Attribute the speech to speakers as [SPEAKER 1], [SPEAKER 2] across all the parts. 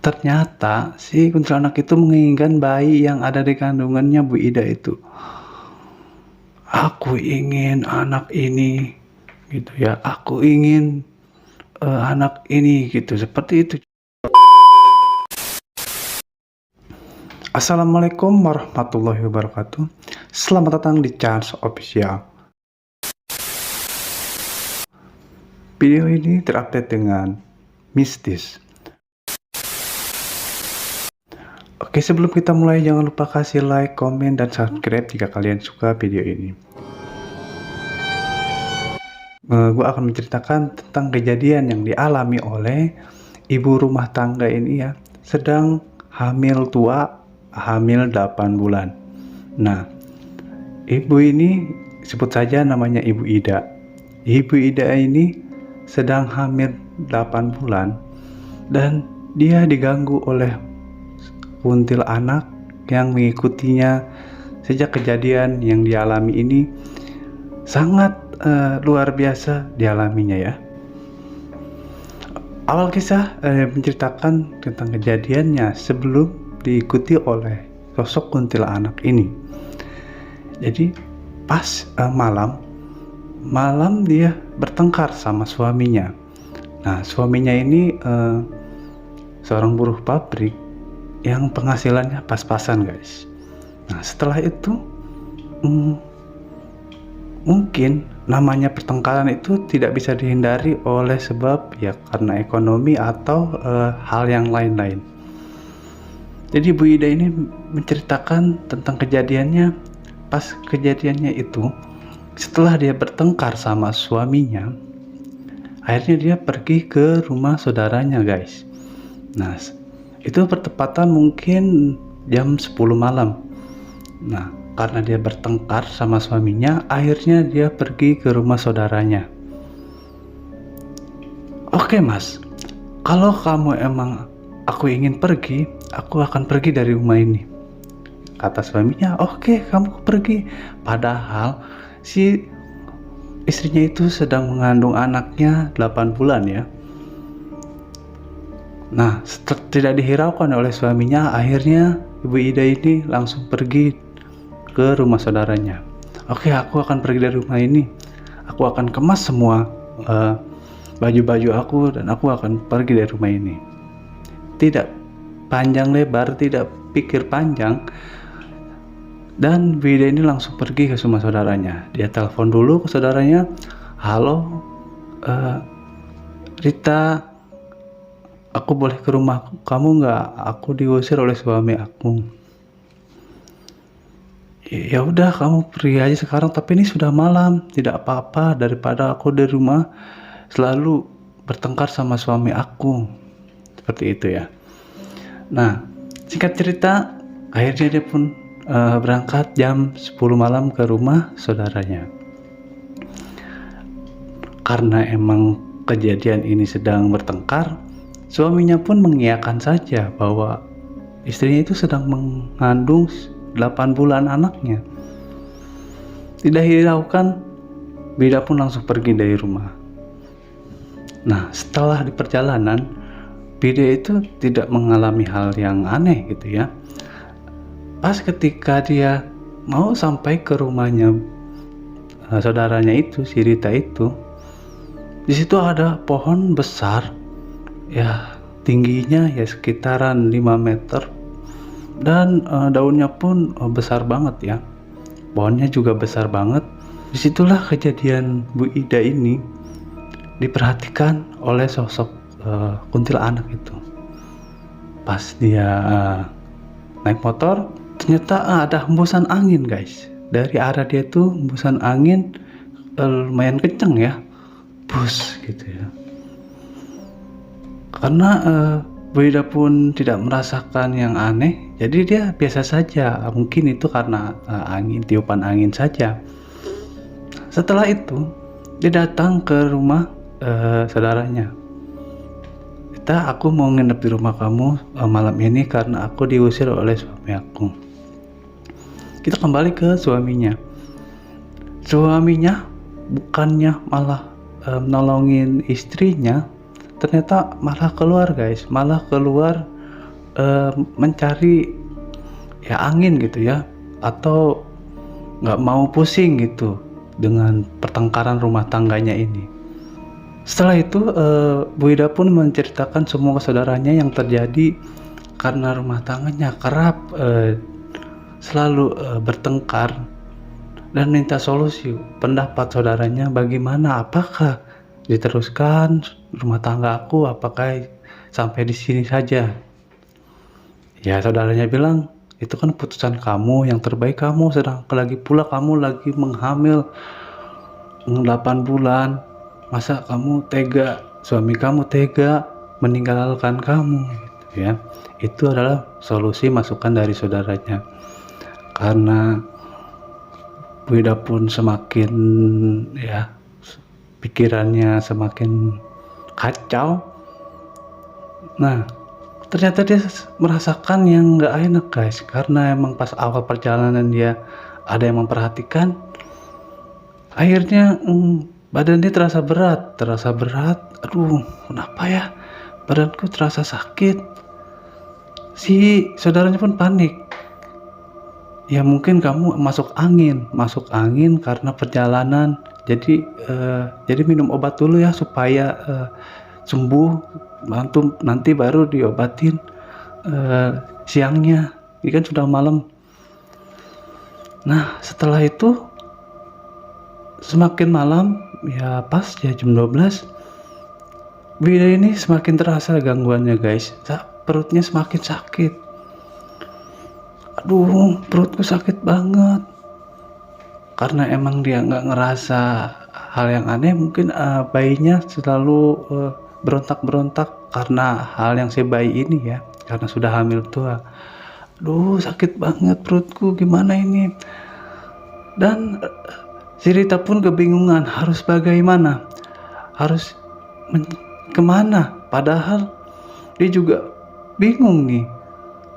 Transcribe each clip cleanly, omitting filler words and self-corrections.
[SPEAKER 1] Ternyata si kuntilanak itu menginginkan bayi yang ada di kandungannya Bu Ida itu. "Aku ingin anak ini," gitu ya, "aku ingin, anak ini," gitu, seperti itu. Assalamualaikum warahmatullahi wabarakatuh. Selamat datang di Chance Official. Video ini terupdate dengan mistis. Oke, sebelum kita mulai jangan lupa kasih like, komen, dan subscribe jika kalian suka video ini. Gue akan menceritakan tentang kejadian yang dialami oleh ibu rumah tangga ini ya, sedang hamil tua, hamil 8 bulan. Nah, ibu ini sebut saja namanya Ibu Ida. Ibu Ida ini sedang hamil 8 bulan dan dia diganggu oleh kuntilanak yang mengikutinya. Sejak kejadian yang dialami ini sangat luar biasa dialaminya ya. Awal kisah menceritakan tentang kejadiannya sebelum diikuti oleh sosok kuntilanak ini. Jadi pas malam dia bertengkar sama suaminya. Nah, suaminya ini seorang buruh pabrik yang penghasilannya pas-pasan guys. Nah, setelah itu mungkin namanya pertengkaran itu tidak bisa dihindari oleh sebab ya karena ekonomi atau hal yang lain-lain. Jadi Bu Ida ini menceritakan tentang kejadiannya. Pas kejadiannya itu, setelah dia bertengkar sama suaminya, akhirnya dia pergi ke rumah saudaranya guys. Nah, itu bertepatan mungkin jam 10 malam. Nah, karena dia bertengkar sama suaminya, akhirnya dia pergi ke rumah saudaranya. "Oke mas, kalau kamu emang aku ingin pergi, aku akan pergi dari rumah ini," kata suaminya. "Oke, kamu pergi." Padahal si istrinya itu sedang mengandung anaknya 8 bulan ya. Nah, tidak dihiraukan oleh suaminya, akhirnya Ibu Ida ini langsung pergi ke rumah saudaranya. "Oke, aku akan pergi dari rumah ini. Aku akan kemas semua baju-baju aku dan aku akan pergi dari rumah ini." Tidak panjang lebar, tidak pikir panjang, dan Bu Ida ini langsung pergi ke rumah saudaranya. Dia telepon dulu ke saudaranya, "Halo, Rita, aku boleh ke rumah kamu nggak? Aku diusir oleh suami aku." "Ya udah, kamu pergi aja sekarang, tapi ini sudah malam. Tidak apa-apa daripada aku di rumah selalu bertengkar sama suami aku." Seperti itu ya. Nah, singkat cerita, akhirnya dia pun berangkat jam 10 malam ke rumah saudaranya. Karena emang kejadian ini sedang bertengkar, suaminya pun mengiyakan saja bahwa istrinya itu sedang mengandung 8 bulan anaknya. Tidak hiraukan, Bida pun langsung pergi dari rumah. Nah, setelah di perjalanan, Bida itu tidak mengalami hal yang aneh gitu ya. Pas ketika dia mau sampai ke rumahnya saudaranya itu, si Rita itu, di situ ada pohon besar ya, tingginya ya sekitaran 5 meter dan daunnya pun besar banget ya. Pohonnya juga besar banget. Disitulah kejadian Bu Ida ini diperhatikan oleh sosok kuntilanak itu. Pas dia naik motor, ternyata ada hembusan angin guys. Dari arah dia tuh hembusan angin lumayan kenceng ya, bus gitu ya. Karena Bu Ida pun tidak merasakan yang aneh, jadi dia biasa saja. Mungkin itu karena tiupan angin saja. Setelah itu dia datang ke rumah saudaranya. "Rita, aku mau nginep di rumah kamu malam ini karena aku diusir oleh suami aku." Kita kembali ke suaminya. Suaminya bukannya malah menolongin istrinya, ternyata malah keluar guys, malah keluar mencari ya angin gitu ya, atau nggak mau pusing gitu dengan pertengkaran rumah tangganya ini. Setelah itu Bu Ida pun menceritakan semua saudaranya yang terjadi karena rumah tangganya kerap selalu bertengkar, dan minta solusi pendapat saudaranya bagaimana, apakah diteruskan rumah tangga aku, apakah sampai di sini saja. Ya saudaranya bilang, itu kan putusan kamu, yang terbaik kamu, sedang lagi pula kamu lagi menghamil 8 bulan, masa kamu tega, suami kamu tega meninggalkan kamu gitu ya. Itu adalah solusi masukan dari saudaranya. Karena Bu Ida pun semakin ya pikirannya semakin kacau. Nah, ternyata dia merasakan yang nggak enak guys, karena emang pas awal perjalanan dia ada yang memperhatikan. Akhirnya badan dia terasa berat. Aduh, kenapa ya badanku terasa sakit. Si saudaranya pun panik. Ya mungkin kamu masuk angin karena perjalanan. Jadi minum obat dulu ya supaya sembuh. Nanti baru diobatin siangnya. Ini kan sudah malam. Nah setelah itu semakin malam ya, pas ya jam 12, Bu Ida ini semakin terasa gangguannya guys. Perutnya semakin sakit. Aduh, perutku sakit banget. Karena emang dia nggak ngerasa hal yang aneh, mungkin bayinya selalu berontak-berontak karena hal yang si bayi ini ya, karena sudah hamil tua. Aduh, sakit banget perutku, gimana ini? Dan si Rita pun kebingungan harus bagaimana, harus kemana. Padahal dia juga bingung nih,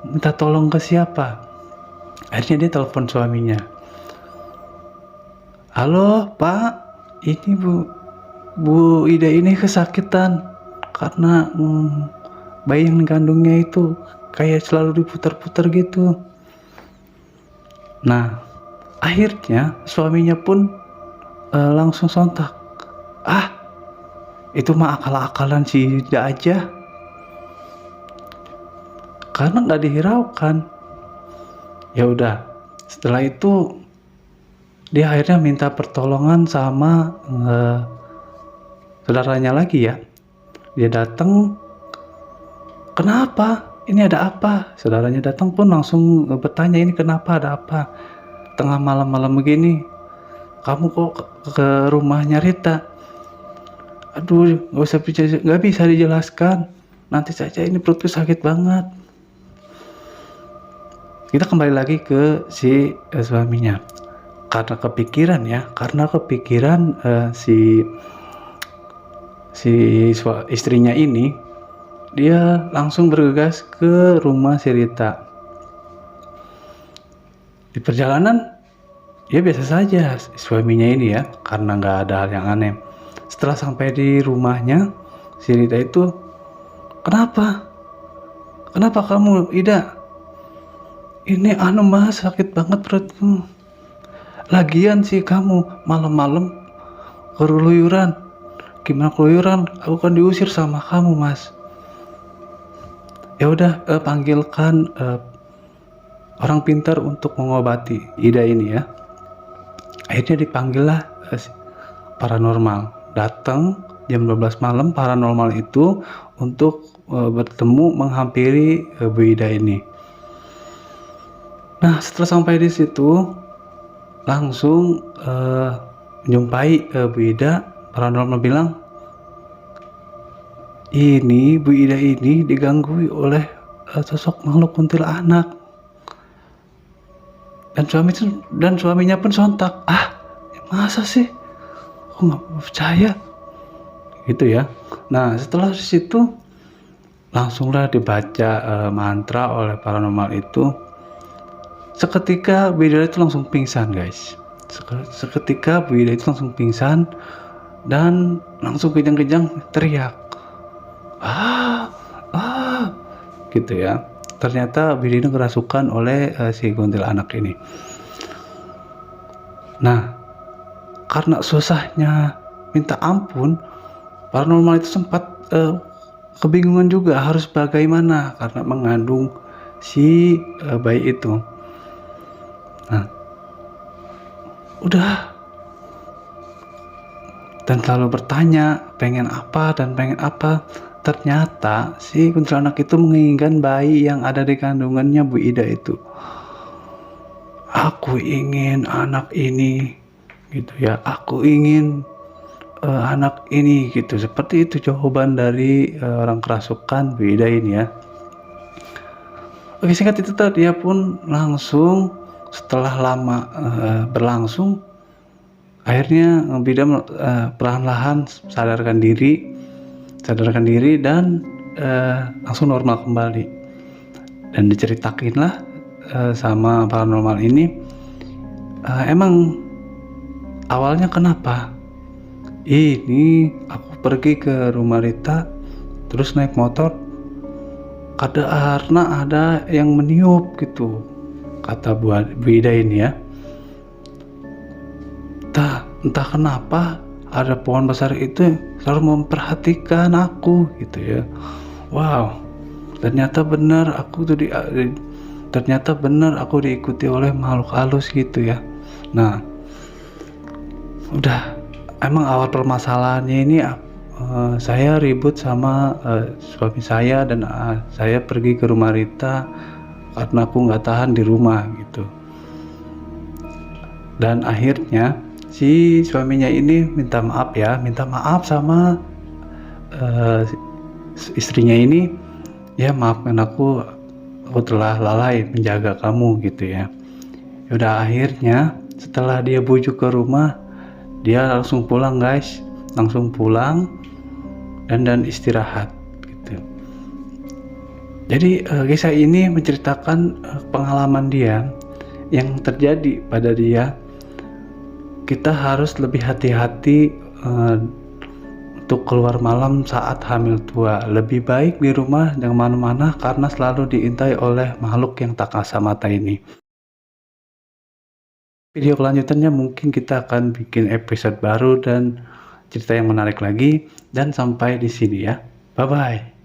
[SPEAKER 1] minta tolong ke siapa. Akhirnya dia telepon suaminya. Halo Pak, ini Bu Ida ini kesakitan karena bayi yang dikandungnya itu kayak selalu diputar-putar gitu. Nah akhirnya suaminya pun langsung sontak, itu mah akal-akalan si Ida aja, karena nggak dihiraukan. Ya udah, setelah itu dia akhirnya minta pertolongan sama saudaranya lagi ya. Dia datang, kenapa? Ini ada apa? Saudaranya datang pun langsung bertanya, ini kenapa, ada apa? Tengah malam-malam begini, kamu kok ke rumahnya Rita? Aduh, nggak bisa dijelaskan. Nanti saja, ini perutku sakit banget. Kita kembali lagi ke si suaminya. Karena kepikiran si istrinya ini, dia langsung bergegas ke rumah si Rita. Di perjalanan ya biasa saja suaminya ini ya, karena nggak ada hal yang aneh. Setelah sampai di rumahnya si Rita itu, kenapa kamu Ida? Ini mas, sakit banget perutku. Lagian sih kamu malam-malam keluyuran. Gimana keluyuran? Aku kan diusir sama kamu mas. Ya udah, panggilkan orang pintar untuk mengobati Ida ini ya. Akhirnya dipanggillah paranormal. Datang jam 12 malam paranormal itu untuk bertemu menghampiri Bu Ida ini. Nah setelah sampai di situ langsung menjumpai Bu Ida. Paranormal bilang, ini Bu Ida ini diganggu oleh sosok makhluk kuntilanak. Dan suaminya pun sontak, masa sih? Aku nggak percaya gitu ya. Nah setelah situ langsunglah dibaca mantra oleh paranormal itu. Seketika Bu Ida itu langsung pingsan guys. Seketika Bu Ida itu langsung pingsan dan langsung kejang-kejang teriak, gitu ya. ternyata Bidin kerasukan oleh si kuntilanak ini. Nah, karena susahnya minta ampun, paranormal itu sempat kebingungan juga harus bagaimana karena mengandung si bayi itu. Nah, udah, dan selalu bertanya pengen apa dan pengen apa. Ternyata si kuntilanak itu menginginkan bayi yang ada di kandungannya Bu Ida itu. Aku ingin anak ini, gitu ya. Aku ingin anak ini, gitu. Seperti itu jawaban dari orang kerasukan Bu Ida ini ya. Oke, singkat itu tadi dia pun langsung setelah lama berlangsung, akhirnya Bida perlahan-lahan sadarkan diri dan langsung normal kembali. Dan diceritakanlah sama paranormal ini, emang awalnya kenapa? Ini aku pergi ke rumah Rita, terus naik motor, karena ada yang meniup gitu, kata Bu Ida ini ya. Entah kenapa ada pohon besar itu selalu memperhatikan aku gitu ya. Wow, ternyata benar aku diikuti oleh makhluk halus gitu ya. Nah, udah, emang awal permasalahannya ini saya ribut sama suami saya dan saya pergi ke rumah Rita karena aku nggak tahan di rumah gitu. Dan akhirnya si suaminya ini minta maaf sama istrinya ini, ya maafkan aku telah lalai menjaga kamu gitu ya. Udah, akhirnya setelah dia bujuk ke rumah, dia langsung pulang guys, dan istirahat gitu. Jadi kisah ini menceritakan pengalaman dia yang terjadi pada dia. Kita harus lebih hati-hati untuk keluar malam saat hamil tua. Lebih baik di rumah, jangan mana-mana karena selalu diintai oleh makhluk yang tak kasat mata ini. Video kelanjutannya mungkin kita akan bikin episode baru dan cerita yang menarik lagi, dan sampai di sini ya. Bye bye.